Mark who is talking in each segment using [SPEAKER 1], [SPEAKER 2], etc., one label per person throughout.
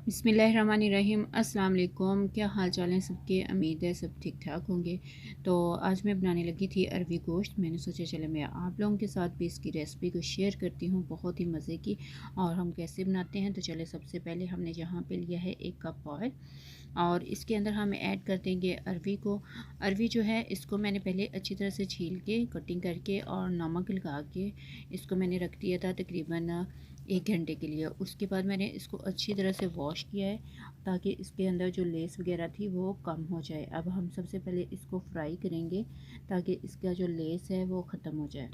[SPEAKER 1] बिस्मिल्लाहिर्रहमानिर्रहीम। अस्सलाम वालेकुम। क्या हाल चाल है सबके? उम्मीद है सब ठीक ठाक होंगे। तो आज मैं बनाने लगी थी अरवी गोश्त। मैंने सोचा चले मैं आप लोगों के साथ भी इसकी रेसिपी को शेयर करती हूँ, बहुत ही मज़े की। और हम कैसे बनाते हैं तो चले, सबसे पहले हमने यहाँ पे लिया है 1 कप ऑयल और इसके अंदर हम ऐड कर देंगे अरवी को। अरवी जो है इसको मैंने पहले अच्छी तरह से छील के कटिंग करके और नमक लगा के इसको मैंने रख दिया था तकरीबन 1 घंटे के लिए। उसके बाद मैंने इसको अच्छी तरह से वॉश किया है ताकि इसके अंदर जो लेस वगैरह थी वो कम हो जाए। अब हम सबसे पहले इसको फ्राई करेंगे ताकि इसका जो लेस है वो ख़त्म हो जाए।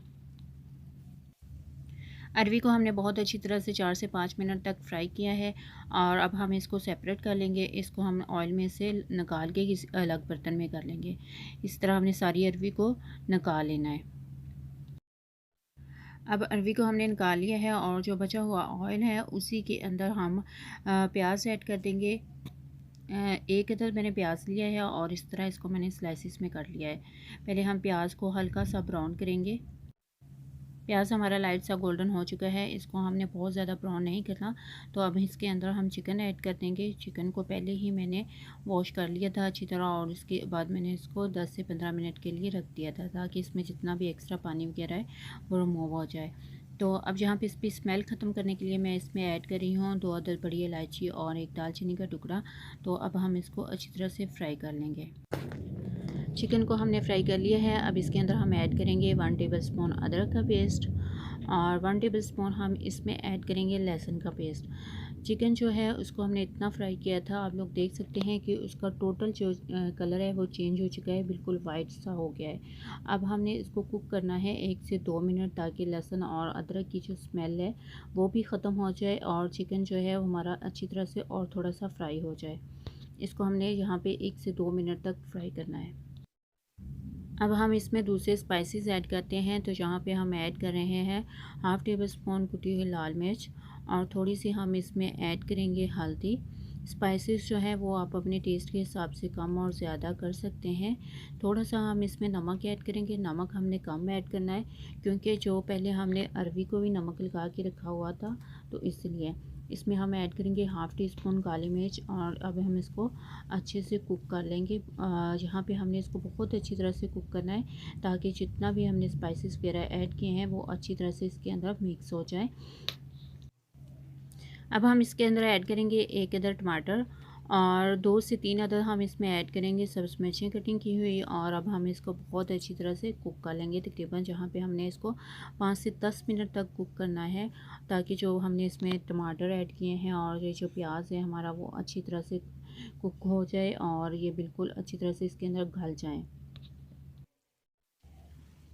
[SPEAKER 1] अरवी को हमने बहुत अच्छी तरह से 4 से 5 मिनट तक फ्राई किया है और अब हम इसको सेपरेट कर लेंगे। इसको हम ऑयल में से निकाल के किसी अलग बर्तन में कर लेंगे। इस तरह हमने सारी अरवी को निकाल लेना है। अब अरवी को हमने निकाल लिया है और जो बचा हुआ ऑयल है उसी के अंदर हम प्याज ऐड कर देंगे। एक इधर मैंने प्याज लिया है और इस तरह इसको मैंने स्लाइसिस में कर लिया है। पहले हम प्याज को हल्का सा ब्राउन करेंगे। प्याज हमारा लाइट सा गोल्डन हो चुका है, इसको हमने बहुत ज़्यादा ब्राउन नहीं करना। तो अब इसके अंदर हम चिकन ऐड कर देंगे। चिकन को पहले ही मैंने वॉश कर लिया था अच्छी तरह और उसके बाद मैंने इसको 10 से 15 मिनट के लिए रख दिया था ताकि इसमें जितना भी एक्स्ट्रा पानी वगैरह है वो रिमूव हो जाए। तो अब यहाँ पे इसकी स्मेल ख़त्म करने के लिए मैं इसमें ऐड कर रही हूँ 2 अदद बड़ी इलायची और 1 दालचीनी का टुकड़ा। तो अब हम इसको अच्छी तरह से फ्राई कर लेंगे। चिकन को हमने फ्राई कर लिया है। अब इसके अंदर हम ऐड करेंगे 1 टेबल स्पून अदरक का पेस्ट और 1 टेबल स्पून हम इसमें ऐड करेंगे लहसुन का पेस्ट। चिकन जो है उसको हमने इतना फ्राई किया था, आप लोग देख सकते हैं कि उसका टोटल जो कलर है वो चेंज हो चुका है, बिल्कुल वाइट सा हो गया है। अब हमने इसको कुक करना है 1 से 2 मिनट ताकि लहसुन और अदरक की जो स्मेल है वो भी ख़त्म हो जाए और चिकन जो है वो हमारा अच्छी तरह से और थोड़ा सा फ्राई हो जाए। इसको हमने यहाँ पे 1 से 2 मिनट तक फ्राई करना है। अब हम इसमें दूसरे स्पाइसेस ऐड करते हैं। तो जहाँ पे हम ऐड कर रहे हैं हाफ़ टेबल स्पून कुटी हुई लाल मिर्च और थोड़ी सी हम इसमें ऐड करेंगे हल्दी। स्पाइसेस जो है वो आप अपने टेस्ट के हिसाब से कम और ज़्यादा कर सकते हैं। थोड़ा सा हम इसमें नमक ऐड करेंगे। नमक हमने कम ऐड करना है क्योंकि जो पहले हमने अरवी को भी नमक लगा के रखा हुआ था, तो इसलिए इसमें हम ऐड करेंगे हाफ़ टी स्पून काली मिर्च और अब हम इसको अच्छे से कुक कर लेंगे। यहाँ पे हमने इसको बहुत अच्छी तरह से कुक करना है ताकि जितना भी हमने स्पाइसेस वगैरह ऐड किए हैं वो अच्छी तरह से इसके अंदर मिक्स हो जाए। अब हम इसके अंदर ऐड करेंगे 1 अदर टमाटर और 2 से 3 अदर हम इसमें ऐड करेंगे सब्ज़ मिर्चें कटिंग की हुई और अब हम इसको बहुत अच्छी तरह से कुक कर लेंगे। तकरीबन जहाँ पे हमने इसको 5 से 10 मिनट तक कुक करना है ताकि जो हमने इसमें टमाटर ऐड किए हैं और ये जो प्याज है हमारा वो अच्छी तरह से कुक हो जाए और ये बिल्कुल अच्छी तरह से इसके अंदर घुल जाएँ।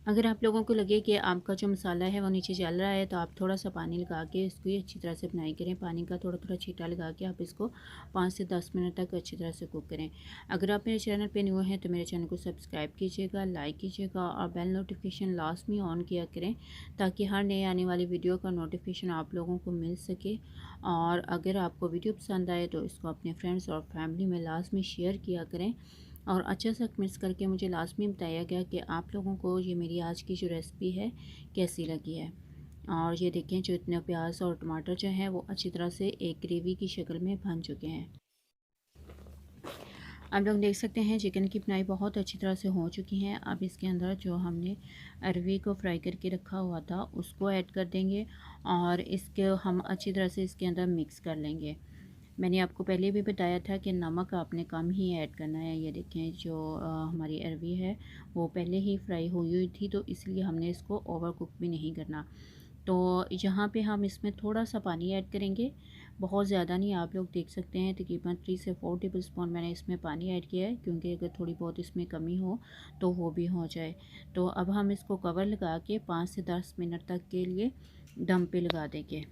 [SPEAKER 1] अगर आप लोगों को लगे कि आपका जो मसाला है वो नीचे जल रहा है तो आप थोड़ा सा पानी लगा के इसको अच्छी तरह से बनाई करें। पानी का थोड़ा थोड़ा छींटा लगा के आप इसको 5 से 10 मिनट तक अच्छी तरह से कुक करें। अगर आप मेरे चैनल पे न्यू हैं तो मेरे चैनल को सब्सक्राइब कीजिएगा, लाइक कीजिएगा और बेल नोटिफिकेशन लास्ट में ऑन किया करें ताकि हर नए आने वाली वीडियो का नोटिफिकेशन आप लोगों को मिल सके। और अगर आपको वीडियो पसंद आए तो इसको अपने फ्रेंड्स और फैमिली में लास्ट में शेयर किया करें और अच्छा सा कमेंट्स करके मुझे लाजमी बताया गया कि आप लोगों को ये मेरी आज की जो रेसिपी है कैसी लगी है। और ये देखें जो इतने प्याज और टमाटर जो हैं वो अच्छी तरह से एक ग्रेवी की शक्ल में बन चुके हैं। आप लोग देख सकते हैं चिकन की बनाई बहुत अच्छी तरह से हो चुकी हैं। अब इसके अंदर जो हमने अरवी को फ्राई करके रखा हुआ था उसको ऐड कर देंगे और इसके हम अच्छी तरह से इसके अंदर मिक्स कर लेंगे। मैंने आपको पहले भी बताया था कि नमक आपने कम ही ऐड करना है। ये देखें जो हमारी अरवी है वो पहले ही फ्राई हुई हुई थी तो इसलिए हमने इसको ओवर कुक भी नहीं करना। तो यहाँ पे हम इसमें थोड़ा सा पानी ऐड करेंगे, बहुत ज़्यादा नहीं। आप लोग देख सकते हैं तकरीबन 3 से 4 टेबल स्पून मैंने इसमें पानी ऐड किया है क्योंकि अगर थोड़ी बहुत इसमें कमी हो तो वो भी हो जाए। तो अब हम इसको कवर लगा के 5 से 10 मिनट तक के लिए दम पे लगा देंगे।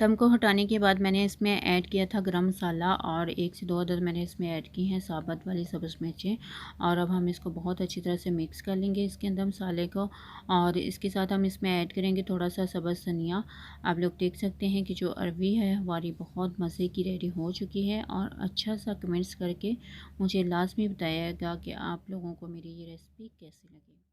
[SPEAKER 1] दम को हटाने के बाद मैंने इसमें ऐड किया था गरम मसाला और 1 से 2 अदद मैंने इसमें ऐड की हैं साबुत वाली सब्ज़ मिर्चें और अब हम इसको बहुत अच्छी तरह से मिक्स कर लेंगे इसके अंदर मसाले को। और इसके साथ हम इसमें ऐड करेंगे थोड़ा सा सब्ज़ धनिया। आप लोग देख सकते हैं कि जो अरवी है हमारी बहुत मज़े की रेडी हो चुकी है और अच्छा सा कमेंट्स करके मुझे लाजमी बताइएगा कि आप लोगों को मेरी ये रेसिपी कैसी लगी।